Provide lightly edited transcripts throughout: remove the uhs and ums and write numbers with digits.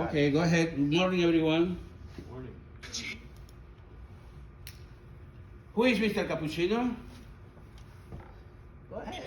Okay, go ahead. Good morning, everyone. Good morning. Who is Mr. Cappuccino? Go ahead.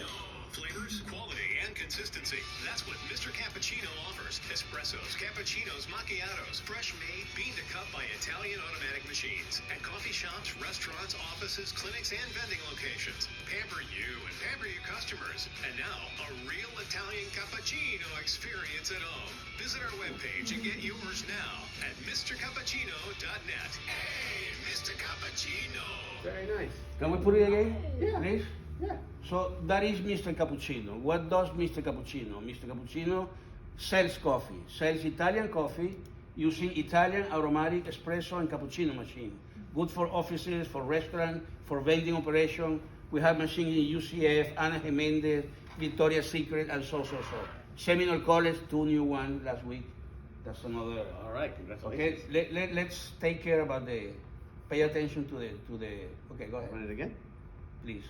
Flavors, quality, and consistency. That's what Mr. Cappuccino offers. Espressos, cappuccinos, macchiatos, fresh-made, bean-to-cup by Italian automatic machines. At coffee shops, restaurants, offices, clinics, and vending locations. Pamper you and pamper your customers. And now, a real Italian cappuccino experience at home. Visit our webpage and get yours now at MrCappuccino.net. Hey, Mr. Cappuccino. Very nice. Can we put it again, Yeah. please? Yeah. So that is Mr. Cappuccino. What does Mr. Cappuccino? Mr. Cappuccino sells coffee, sells Italian coffee using Italian aromatic espresso and cappuccino machine. Good for offices, for restaurants, for vending operation. We have machines in UCF, Ana Jimenez, Victoria's Secret, and so. Seminole College, 2 new ones last week. That's another. All right. Congratulations. Okay, let's take care about pay attention to the. Okay, go ahead, Run it again. please.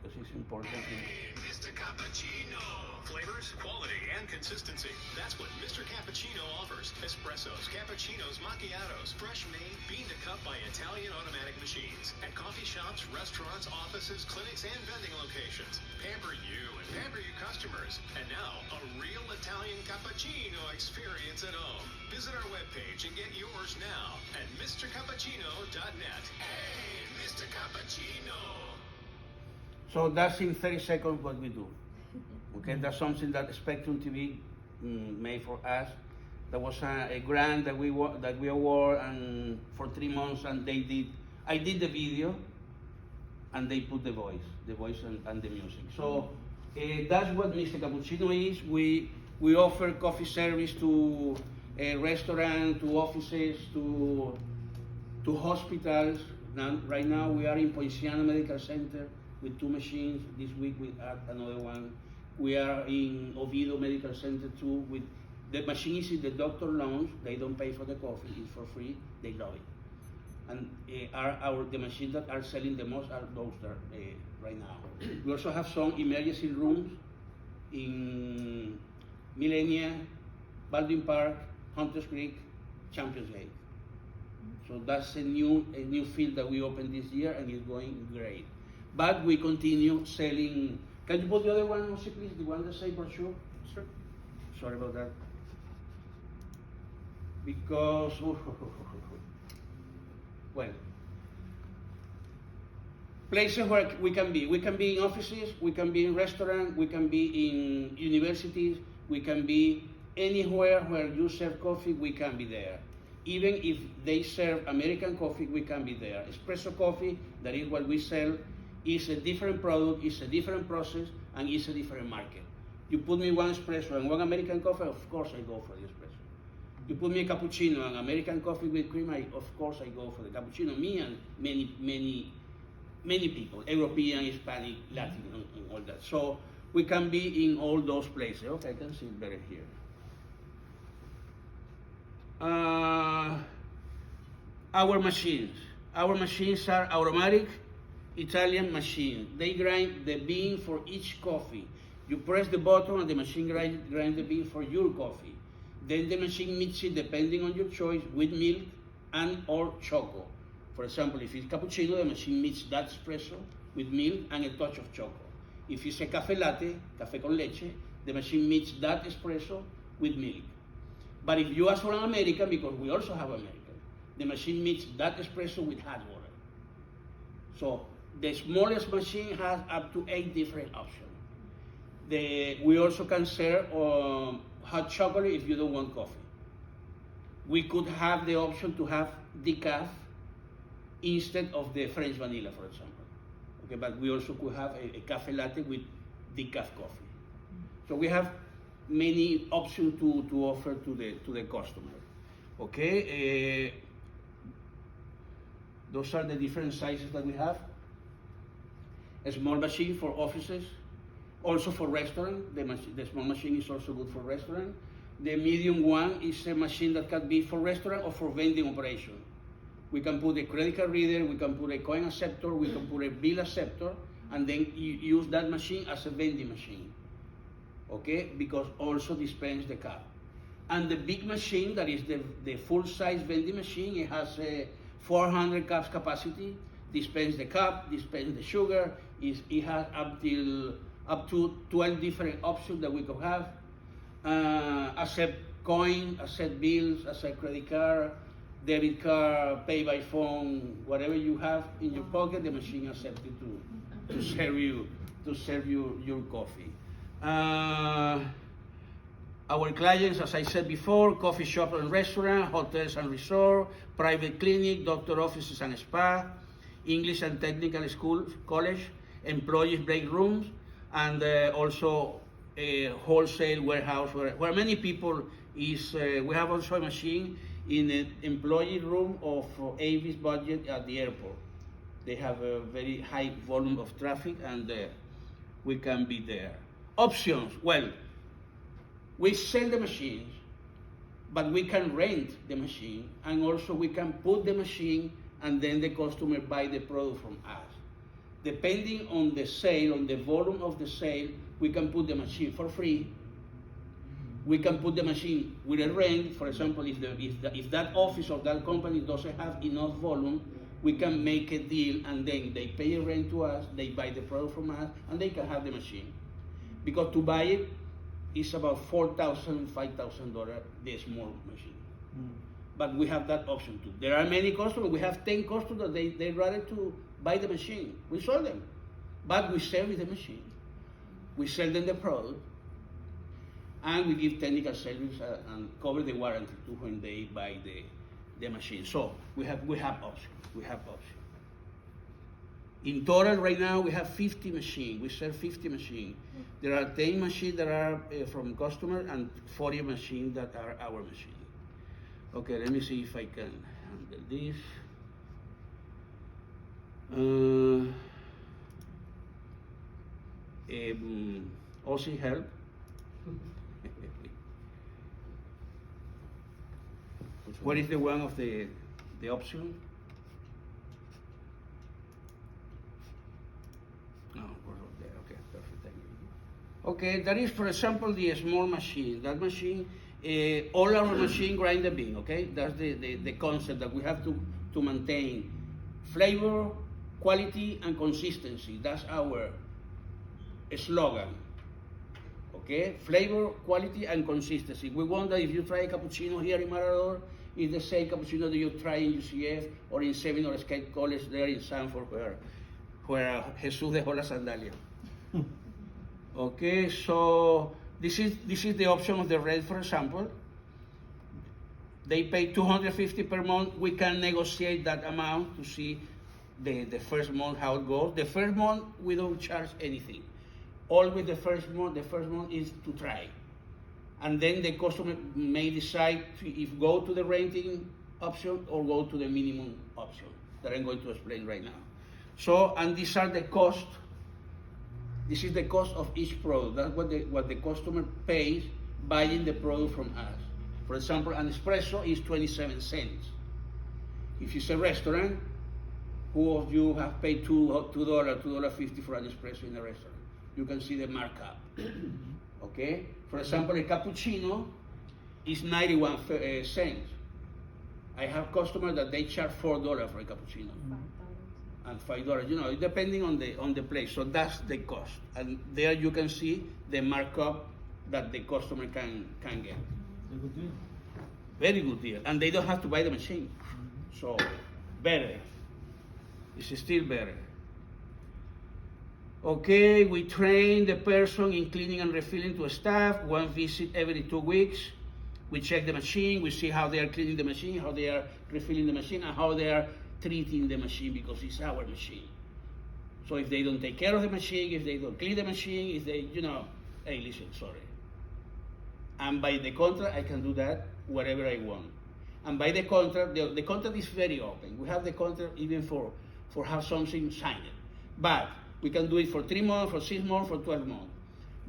Because it's important. Hey, Mr. Cappuccino. Flavors, quality, and consistency. That's what Mr. Cappuccino offers. Espressos, cappuccinos, macchiatos, fresh-made, bean-to-cup by Italian automatic machines. At coffee shops, restaurants, offices, clinics, and vending locations. Pamper you and pamper your customers. And now, a real Italian cappuccino experience at home. Visit our webpage and get yours now at MrCappuccino.net. Hey, Mr. Cappuccino. So that's in 30 seconds what we do. Okay, that's something that Spectrum TV made for us. There was a grant that we award, and for 3 months, and I did the video, and they put the voice and the music. So that's what Mr. Cappuccino is. We offer coffee service to a restaurant, to offices, to hospitals. Right now we are in Poinciana Medical Center with 2 machines. This week we add another one. We are in Oviedo Medical Center too. With the machine is in the doctor lounge. They don't pay for the coffee; it's for free. They love it. And the machines that are selling the most are those that right now. We also have some emergency rooms in Millenia, Baldwin Park, Hunters Creek, Champions Gate. So that's a new field that we opened this year, and it's going great. But we continue selling. Can you put the other one, Jose, please? The one that say brochure? Sure. Sorry about that. Because, well, places where we can be. We can be in offices, we can be in restaurants, we can be in universities, we can be anywhere where you serve coffee, we can be there. Even if they serve American coffee, we can be there. Espresso coffee, that is what we sell, is a different product, it's a different process, and it's a different market. You put me one espresso and one American coffee, of course I go for the espresso. You put me a cappuccino and American coffee with cream, of course I go for the cappuccino. Me and many people, European, Hispanic, Latin, and all that. So we can be in all those places. Okay, I can see it better here. Our machines are automatic Italian machine. They grind the bean for each coffee. You press the button and the machine grind the bean for your coffee. Then the machine mixes it depending on your choice with milk and or choco. For example, if it's cappuccino, the machine mixes that espresso with milk and a touch of choco. If it's a cafe latte, café con leche, the machine mixes that espresso with milk. But if you ask for an American, because we also have American, the machine mixes that espresso with hot water. So the smallest machine has up to 8 different options. We also can serve hot chocolate if you don't want coffee. We could have the option to have decaf instead of the French vanilla, for example. Okay, but we also could have a cafe latte with decaf coffee. So we have many options to offer to the customer. Okay, those are the different sizes that we have. A small machine for offices, also for restaurant. The small machine is also good for restaurant. The medium one is a machine that can be for restaurant or for vending operation. We can put a credit card reader, we can put a coin acceptor, we can put a bill acceptor, and then use that machine as a vending machine. Okay, because also dispense the cup. And the big machine, that is the full-size vending machine, it has a 400 cups capacity, dispense the cup, dispense the sugar. It has up to 12 different options that we could have. Accept coin, accept bills, accept credit card, debit card, pay by phone, whatever you have in your pocket, the machine accepts it to serve you your coffee. Our clients, as I said before, coffee shop and restaurant, hotels and resort, private clinic, doctor offices and spa, English and technical school, college, employees break rooms, and also a wholesale warehouse where many people is. We have also a machine in an employee room of Avis budget at the airport. They have a very high volume of traffic, and we can be there. Options, well, we sell the machines, but we can rent the machine, and also we can put the machine, and then the customer buy the product from us. Depending on the sale, on the volume of the sale, we can put the machine for free. We can put the machine with a rent. For example, if that office or that company doesn't have enough volume, we can make a deal, and then they pay a rent to us, they buy the product from us, and they can have the machine. Because to buy it is about $4,000, $5,000, the small machine. But we have that option too. There are many customers. We have 10 customers. They rather to buy the machine. We sold them, but we service the machine. We sell them the product, and we give technical service and cover the warranty too when they buy the machine. So we have options. We have options. In total, right now we have 50 machines. We sell 50 machines. There are 10 machines that are from customers and 40 machines that are our machines. Okay, let me see if I can handle this. Aussie help. What is the one of the option? No, we're not there. Okay, perfect. Thank you. Okay, that is, for example, the small machine. That machine, all our machine grind the bean. Okay, that's the concept that we have to maintain flavor, quality, and consistency. That's our slogan. Okay, flavor, quality, and consistency. We want that if you try a cappuccino here in Mirador, it's the same cappuccino that you try in UCF or in Seven or Skate College there in Sanford, where Jesus dejó la sandalia. Okay, so this is the option of the rent, for example. They pay $250 per month. We can negotiate that amount to see the first month how it goes. The first month we don't charge anything. Always the first month is to try. And then the customer may decide if go to the renting option or go to the minimum option that I'm going to explain right now. So, and these are the cost. This is the cost of each product. That's what the customer pays buying the product from us. For example, an espresso is 27 cents. If it's a restaurant, who of you have paid $2.50 for an espresso in a restaurant? You can see the markup. Okay? For example, a cappuccino is 91 cents. I have customers that they charge $4 for a cappuccino. And $5, depending on the place. So that's the cost. And there you can see the markup that the customer can get. Good deal. Very good deal. And they don't have to buy the machine. So better. It's still better. Okay, we train the person in cleaning and refilling to staff, one visit every 2 weeks. We check the machine, we see how they are cleaning the machine, how they are refilling the machine, and how they are treating the machine, because it's our machine. So if they don't take care of the machine, if they don't clean the machine, if they, hey, listen, sorry. And by the contract, I can do that whatever I want. And by the contract, the contract is very open. We have the contract even for have something signed. But we can do it for 3 months, for 6 months, for 12 months.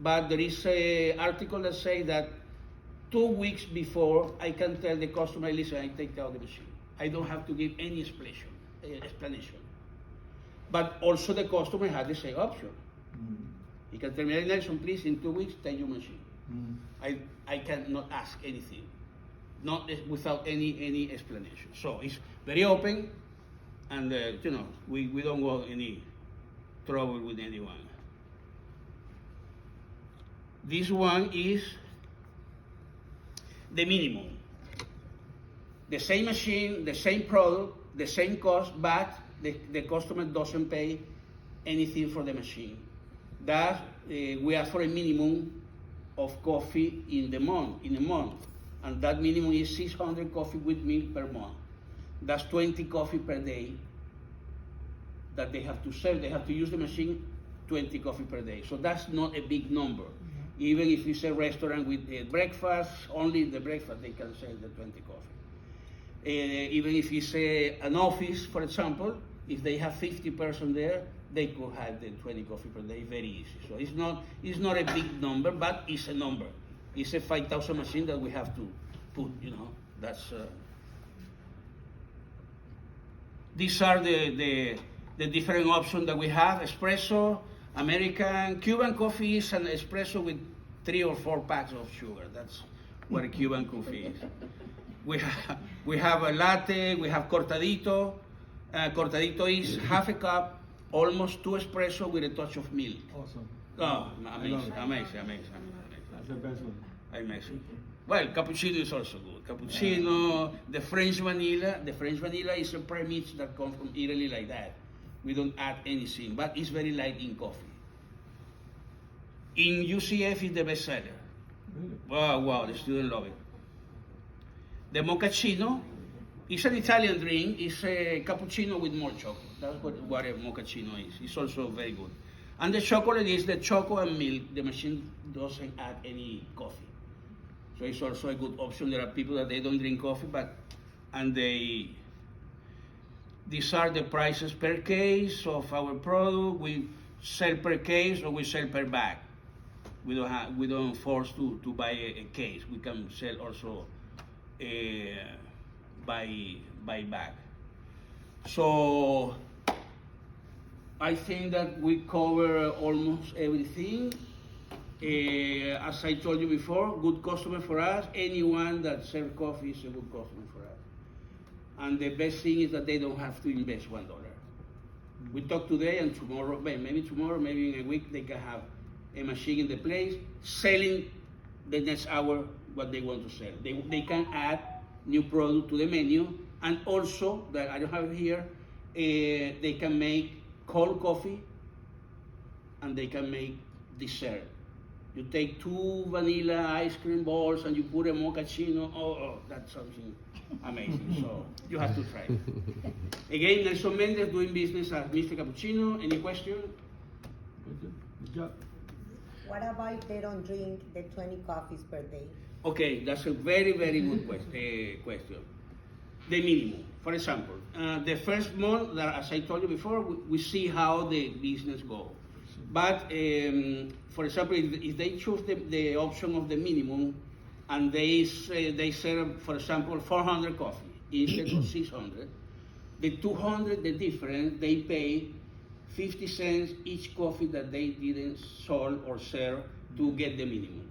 But there is an article that says that 2 weeks before, I can tell the customer, listen, I take out the machine. I don't have to give any explanation. But also the customer has the same option. He can tell me, hey, Nelson, please, in 2 weeks, take your machine. I cannot ask anything, not without any explanation. So it's very open, and we don't want any trouble with anyone. This one is the minimum. The same machine, the same product, the same cost, but the customer doesn't pay anything for the machine. Thus, we ask for a minimum of coffee in a month, and that minimum is 600 coffee with milk per month. That's 20 coffee per day that they have to serve. They have to use the machine 20 coffee per day. So that's not a big number. Even if it's a restaurant with breakfast, only the breakfast they can sell the 20 coffee. Even if it's an office, for example, if they have 50 persons there, they could have the 20 coffee per day very easy. So it's not a big number, but it's a number. It's a 5,000 machine that we have to put, that's... These are the different options that we have: espresso, American, Cuban coffee is an espresso with 3 or 4 packs of sugar. That's what a Cuban coffee is. We have a latte, we have cortadito. Cortadito is half a cup, almost 2 espresso with a touch of milk. Awesome. Oh, amazing. That's the best one. Amazing. Well, cappuccino is also good. Cappuccino, the French vanilla. The French vanilla is a premix that comes from Italy like that. We don't add anything, but it's very light in coffee. In UCF, it's the best seller. Really? Wow, the students love it. The mochaccino is an Italian drink. It's a cappuccino with more chocolate. That's what a mochaccino is. It's also very good. And the chocolate is the chocolate and milk. The machine doesn't add any coffee. So it's also a good option. There are people that they don't drink coffee, these are the prices per case of our product. We sell per case or we sell per bag. We don't force to buy a case. We can sell also by bag. So I think that we cover almost everything. As I told you before, good customer for us. Anyone that serves coffee is a good customer for us. And the best thing is that they don't have to invest $1. We talk today and tomorrow, maybe in a week, they can have a machine in the place, selling the next hour what they want to sell. They can add new product to the menu, and also, that I don't have it here, they can make cold coffee, and they can make dessert. You take 2 vanilla ice cream balls and you put a mochaccino. That's something amazing. So you have to try it. Again, Nelson Mendez, doing business at Mr. Cappuccino. Any question? Good job. What about if they don't drink the 20 coffees per day? Okay, that's a very, very good question. The minimum. For example, the first month, as I told you before, we see how the business goes. But, for example, if they choose the option of the minimum, and they serve, for example, 400 coffee instead of 600, the 200, the difference, they pay 50 cents each coffee that they didn't sold or serve to get the minimum.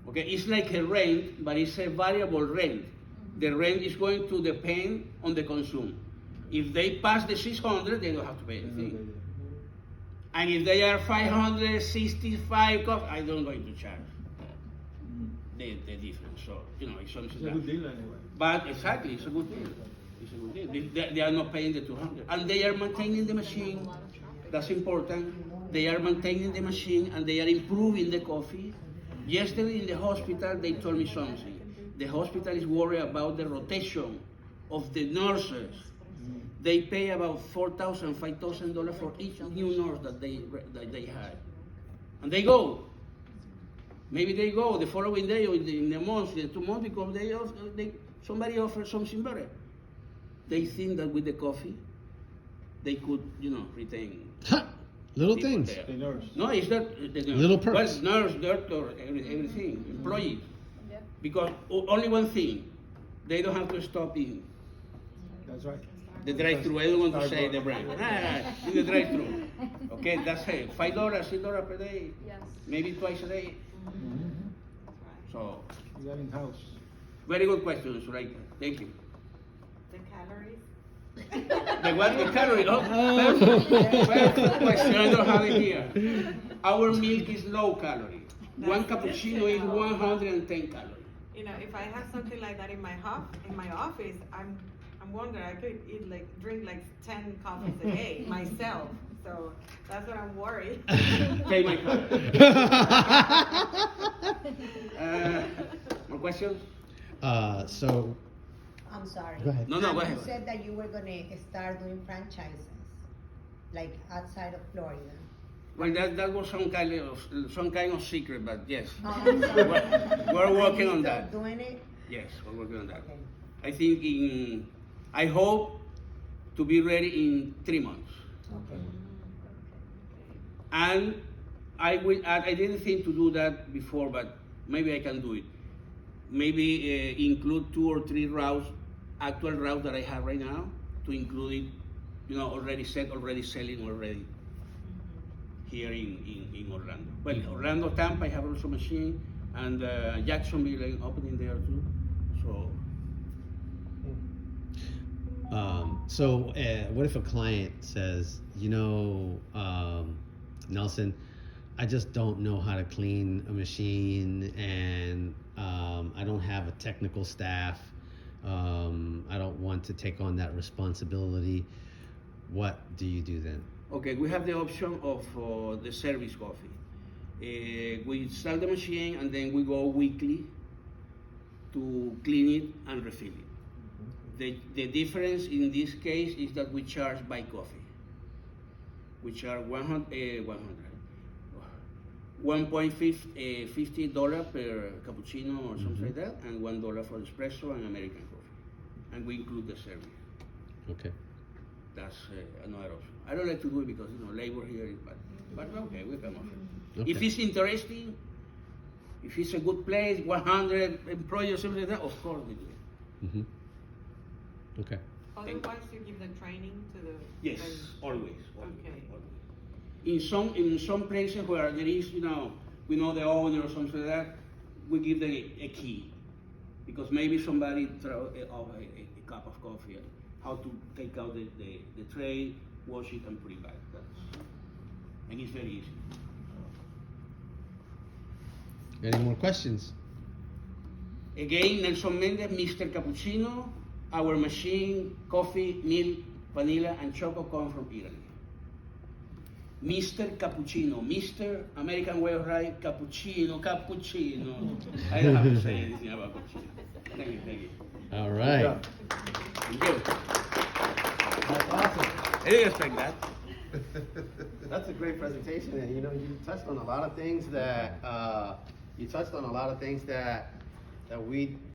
Okay, it's like a rent, but it's a variable rent. The rent is going to depend on the consume. If they pass the 600, they don't have to pay anything. And if they are 565 coffee, I don't going to charge the difference. So, it's something It's a good deal anyway. But exactly, it's a good deal. It's a good deal. They are not paying the 200. And they are maintaining the machine. That's important. They are maintaining the machine and they are improving the coffee. Yesterday in the hospital, they told me something. The hospital is worried about the rotation of the nurses. They pay about $4,000, $5,000 for each new nurse that they hire. And they go. Maybe they go the following day or in the month, the 2 months, because somebody offers something better. They think that with the coffee, they could, retain. Little things. There. The nurse. No, it's not the nurse. Little perks. Well, nurse, doctor, everything, employees. Because only one thing, they don't have to stop in That's right. the drive-thru. I don't want to say the brand. In the drive-thru. Okay, that's it. $5, $6 per day. Yes. Maybe twice a day. Mm-hmm. So, Is that in-house? very good question, Zulaika. Thank you. The calories? The what? The calorie? Oh, perfect question. I don't have it here. Our milk is low calorie. One That's good cappuccino to is know. 110 calories. You know, if I have something like that in my office, I'm wondering I could drink like 10 coffees a day myself. So that's what I'm worried. Pay my card. More questions? So I'm sorry. Go ahead. No, go ahead. You said that you were gonna start doing franchises, like outside of Florida. Well, that was some kind of secret, but yes, Oh, I'm sorry. we're working Are on you that. still doing it? Yes, we're working on that. Okay. I think I hope to be ready in 3 months. Okay. And I didn't think to do that before, but maybe I can do it. Maybe include 2 or 3 routes, actual routes that I have right now, to include it, already selling already here in Orlando. Well, Orlando, Tampa, I have also machine, and Jacksonville, I'm opening there too. So. What if a client says, Nelson, I just don't know how to clean a machine, and I don't have a technical staff. I don't want to take on that responsibility. What do you do then? Okay, we have the option of the service coffee. We install the machine and then we go weekly to clean it and refill it. The difference in this case is that we charge by coffee. We charge $1.50 per cappuccino or something like that, and $1 for espresso and American coffee. And we include the service. Okay. That's another option. I don't like to do it because labor here is bad. But okay, we can offer. Okay. If it's interesting, if it's a good place, 100 employees or something like that, of course we do it. Mm-hmm. Okay. Otherwise, you give the training to the. Yes, always. Okay. In some places where there is, we know the owner or something like that, we give them a key, because maybe somebody throw a cup of coffee, how to take out the tray, wash it, and put it back. And it's very easy. Any more questions? Again, Nelson Mendez, Mr. Cappuccino. Our machine, coffee, milk, vanilla, and chocolate come from Italy. Mr. Cappuccino, Mr. American way of writing, Cappuccino. I don't have to say anything about cappuccino. Thank you. All right. Thank you. That's awesome. I didn't expect that. That's a great presentation, and you touched on a lot of things that we